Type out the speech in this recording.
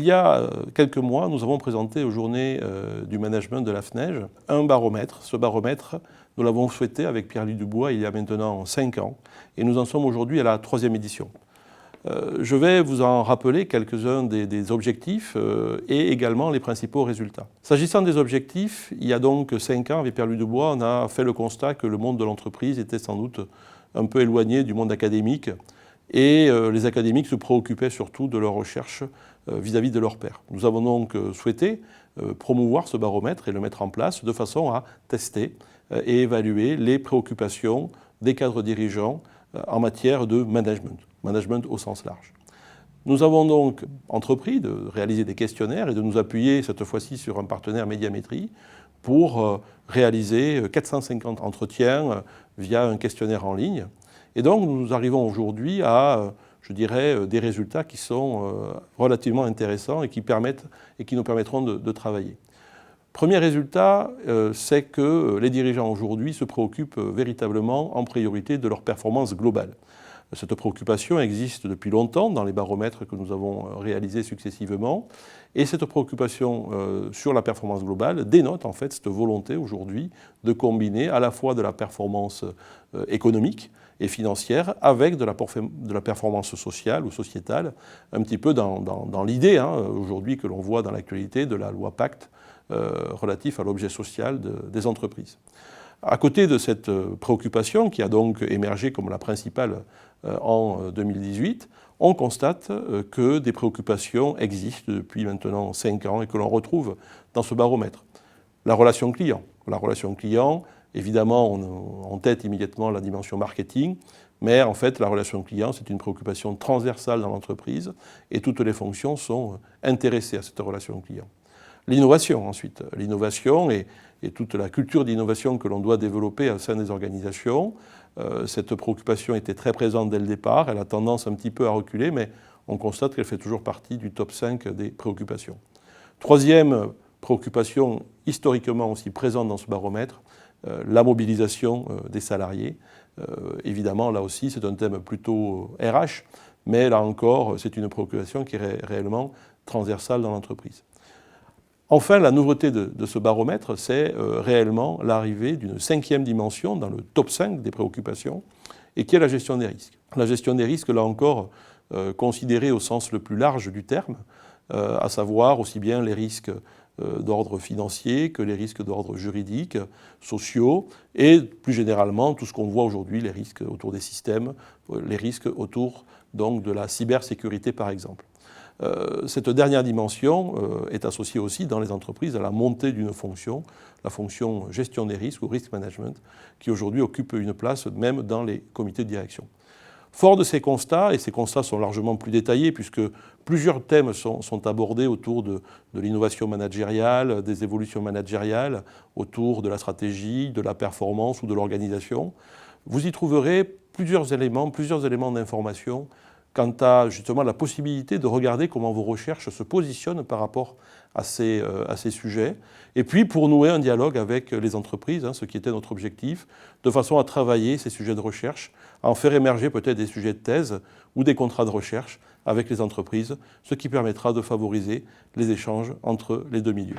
Il y a quelques mois, nous avons présenté aux Journées du management de la FNEJ un baromètre. Ce baromètre, nous l'avons souhaité avec Pierre-Louis Dubois il y a maintenant 5 ans et nous en sommes aujourd'hui à la 3e édition. Je vais vous en rappeler quelques-uns des objectifs et également les principaux résultats. S'agissant des objectifs, il y a donc 5 ans, avec Pierre-Louis Dubois, on a fait le constat que le monde de l'entreprise était sans doute un peu éloigné du monde académique et les académiques se préoccupaient surtout de leur recherche vis-à-vis de leurs pairs. Nous avons donc souhaité promouvoir ce baromètre et le mettre en place de façon à tester et évaluer les préoccupations des cadres dirigeants en matière de management au sens large. Nous avons donc entrepris de réaliser des questionnaires et de nous appuyer cette fois-ci sur un partenaire Médiamétrie pour réaliser 450 entretiens via un questionnaire en ligne. Et donc nous arrivons aujourd'hui à, je dirais, des résultats qui sont relativement intéressants et qui nous permettront de travailler. Premier résultat, c'est que les dirigeants aujourd'hui se préoccupent véritablement en priorité de leur performance globale. Cette préoccupation existe depuis longtemps dans les baromètres que nous avons réalisés successivement et cette préoccupation sur la performance globale dénote en fait cette volonté aujourd'hui de combiner à la fois de la performance économique et financière avec de la performance sociale ou sociétale, un petit peu dans l'idée aujourd'hui que l'on voit dans l'actualité de la loi Pacte relatif à l'objet social des entreprises. À côté de cette préoccupation qui a donc émergé comme la principale en 2018, on constate que des préoccupations existent depuis maintenant 5 ans et que l'on retrouve dans ce baromètre. La relation client. La relation client, évidemment, on en tête immédiatement la dimension marketing, mais en fait, la relation client, c'est une préoccupation transversale dans l'entreprise et toutes les fonctions sont intéressées à cette relation client. L'innovation ensuite, l'innovation et toute la culture d'innovation que l'on doit développer au sein des organisations. Cette préoccupation était très présente dès le départ, elle a tendance un petit peu à reculer, mais on constate qu'elle fait toujours partie du top 5 des préoccupations. Troisième préoccupation historiquement aussi présente dans ce baromètre, la mobilisation des salariés. Évidemment, là aussi, c'est un thème plutôt RH, mais là encore, c'est une préoccupation qui est réellement transversale dans l'entreprise. Enfin, la nouveauté de ce baromètre, c'est réellement l'arrivée d'une 5e dimension dans le top 5 des préoccupations, et qui est la gestion des risques. La gestion des risques, là encore, considérée au sens le plus large du terme, à savoir aussi bien les risques d'ordre financier que les risques d'ordre juridique, sociaux, et plus généralement tout ce qu'on voit aujourd'hui, les risques autour des systèmes, les risques autour donc, de la cybersécurité par exemple. Cette dernière dimension est associée aussi dans les entreprises à la montée d'une fonction, la fonction gestion des risques ou risk management, qui aujourd'hui occupe une place même dans les comités de direction. Fort de ces constats, et ces constats sont largement plus détaillés puisque plusieurs thèmes sont abordés autour de l'innovation managériale, des évolutions managériales, autour de la stratégie, de la performance ou de l'organisation, vous y trouverez plusieurs éléments d'information quant à justement la possibilité de regarder comment vos recherches se positionnent par rapport à ces sujets. Et puis pour nouer un dialogue avec les entreprises, ce qui était notre objectif, de façon à travailler ces sujets de recherche, à en faire émerger peut-être des sujets de thèse ou des contrats de recherche avec les entreprises, ce qui permettra de favoriser les échanges entre les deux milieux.